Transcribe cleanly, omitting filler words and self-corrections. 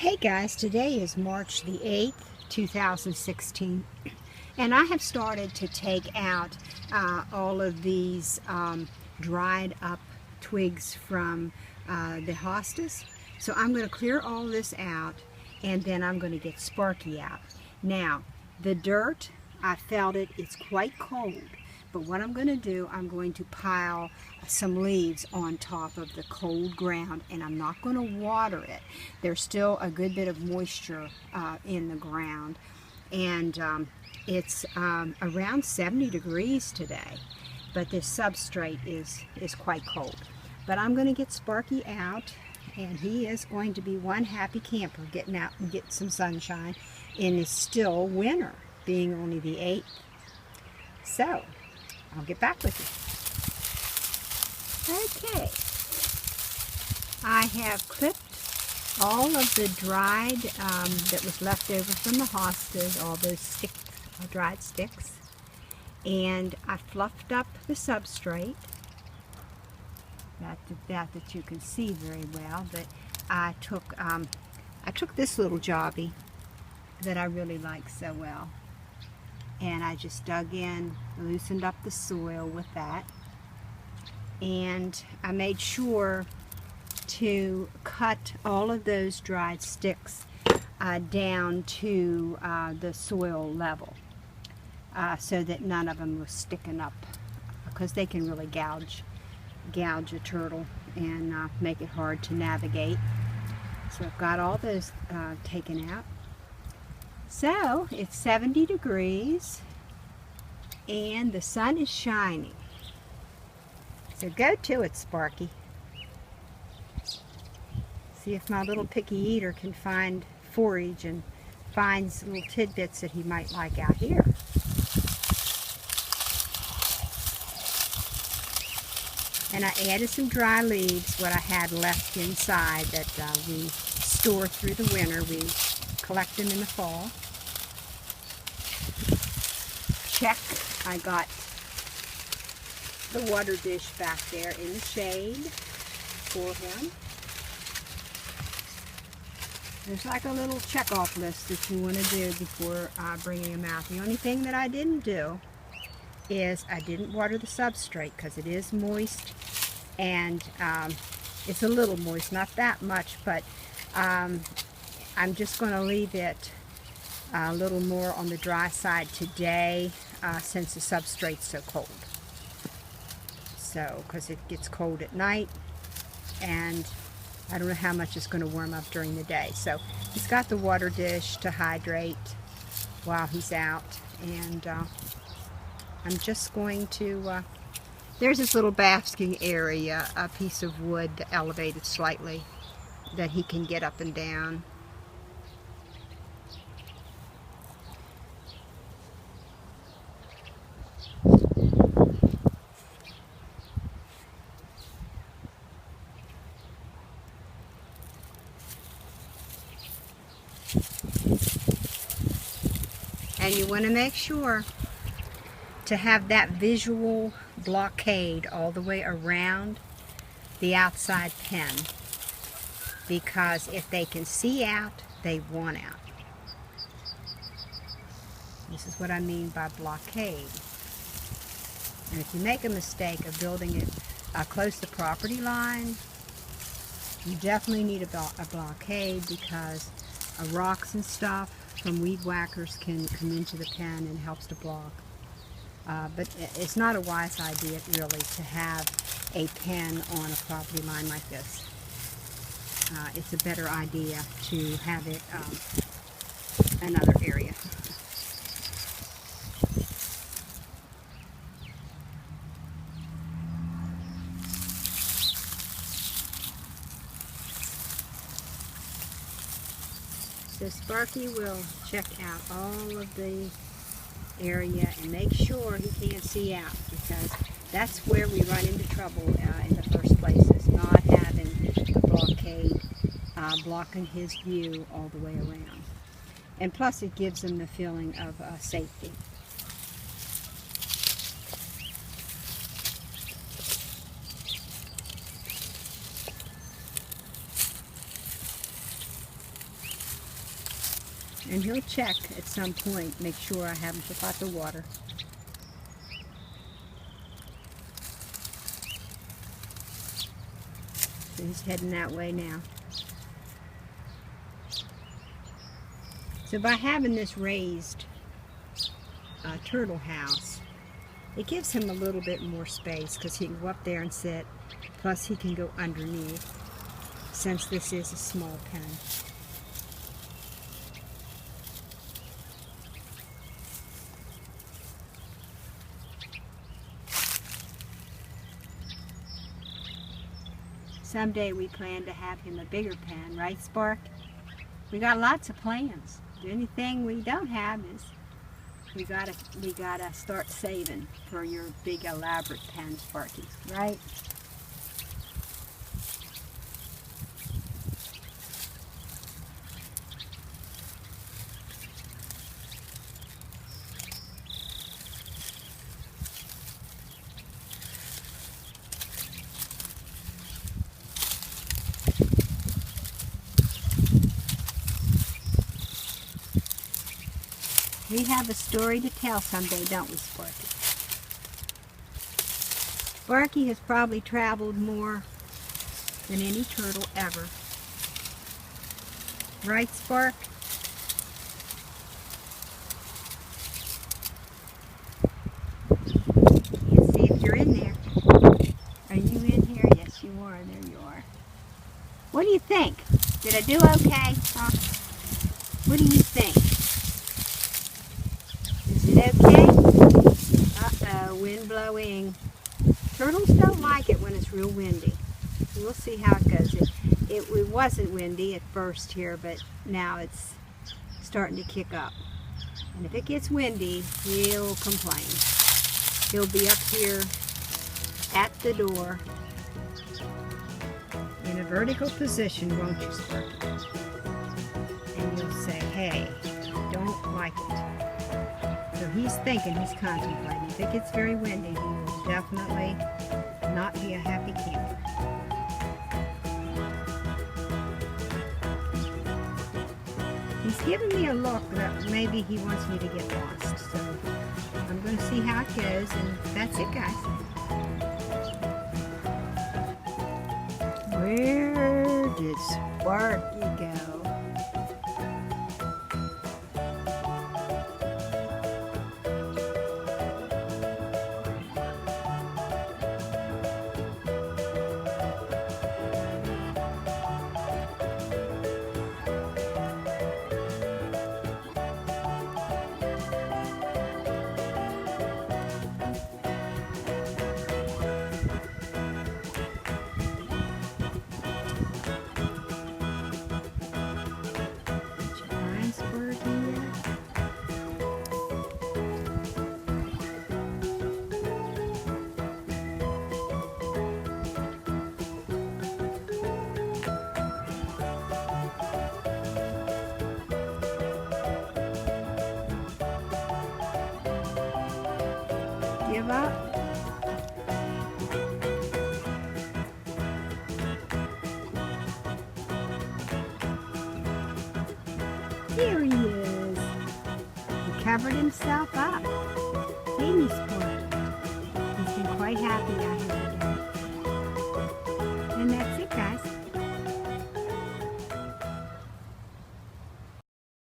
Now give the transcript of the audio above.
Hey guys, today is March the 8th, 2016, and I have started to take out all of these dried up twigs from the hostas. So I'm going to clear all this out, and then I'm going to get Sparky out. Now, the dirt, I felt it, it's quite cold. But what I'm going to do, I'm going to pile some leaves on top of the cold ground, and I'm not going to water it. There's still a good bit of moisture in the ground, and it's around 70 degrees today, but this substrate is quite cold. But I'm going to get Sparky out, and he is going to be one happy camper getting out and getting some sunshine in the still winter, being only the 8th. So, I'll get back with you. Okay. I have clipped all of the dried, that was left over from the hostas, all those sticks, dried sticks. And I fluffed up the substrate. That you can see very well. But I took this little jobby that I really like so well. And I just dug in, loosened up the soil with that, and I made sure to cut all of those dried sticks down to the soil level, so that none of them was sticking up, because they can really gouge a turtle and make it hard to navigate. So I've got all those taken out. So, it's 70 degrees, and the sun is shining. So go to it, Sparky. See if my little picky eater can find forage and finds little tidbits that he might like out here. And I added some dry leaves, what I had left inside that we store through the winter. We collect them in the fall. Check, I got the water dish back there in the shade for him. There's like a little check-off list that you want to do before bringing him out. The only thing that I didn't do is I didn't water the substrate, because it is moist, and it's a little moist, not that much, but I'm just going to leave it a little more on the dry side today, since the substrate's so cold. So, because it gets cold at night, and I don't know how much it's going to warm up during the day. So, he's got the water dish to hydrate while he's out, and I'm just going to, there's this little basking area, a piece of wood elevated slightly, that he can get up and down. And you want to make sure to have that visual blockade all the way around the outside pen, because if they can see out, they want out. This is what I mean by blockade. And if you make a mistake of building it close to the property line, you definitely need a blockade, because rocks and stuff from weed whackers can come into the pen and helps to block. But it's not a wise idea, really, to have a pen on a property line like this. It's a better idea to have it another area. So Sparky will check out all of the area and make sure he can't see out, because that's where we run into trouble in the first place, is not having the blockade blocking his view all the way around. And plus it gives him the feeling of safety. And he'll check at some point, make sure I haven't forgot the water. So he's heading that way now. So by having this raised turtle house, it gives him a little bit more space because he can go up there and sit. Plus he can go underneath since this is a small pen. Someday we plan to have him a bigger pen, right, Spark? We got lots of plans. The only thing we don't have is we gotta start saving for your big elaborate pen, Sparky, right? We have a story to tell someday, don't we, Sparky? Sparky has probably traveled more than any turtle ever. Right, Spark? Let's see if you're in there. Are you in here? Yes, you are. There you are. What do you think? Did I do okay? Huh? What do you think? Is it okay? Uh-oh, wind blowing. Turtles don't like it when it's real windy. We'll see how it goes. It wasn't windy at first here, but now it's starting to kick up. And if it gets windy, he'll complain. He'll be up here at the door in a vertical position, won't you, Sparky? And you'll say, hey, don't like it. So he's thinking, he's contemplating. If it gets very windy, he will definitely not be a happy camper. He's giving me a look that maybe he wants me to get lost. So I'm going to see how it goes, and that's it, guys. Where did Sparky go? Give up? Here he is. He covered himself up. Hey, Miss Sparky. He's been quite happy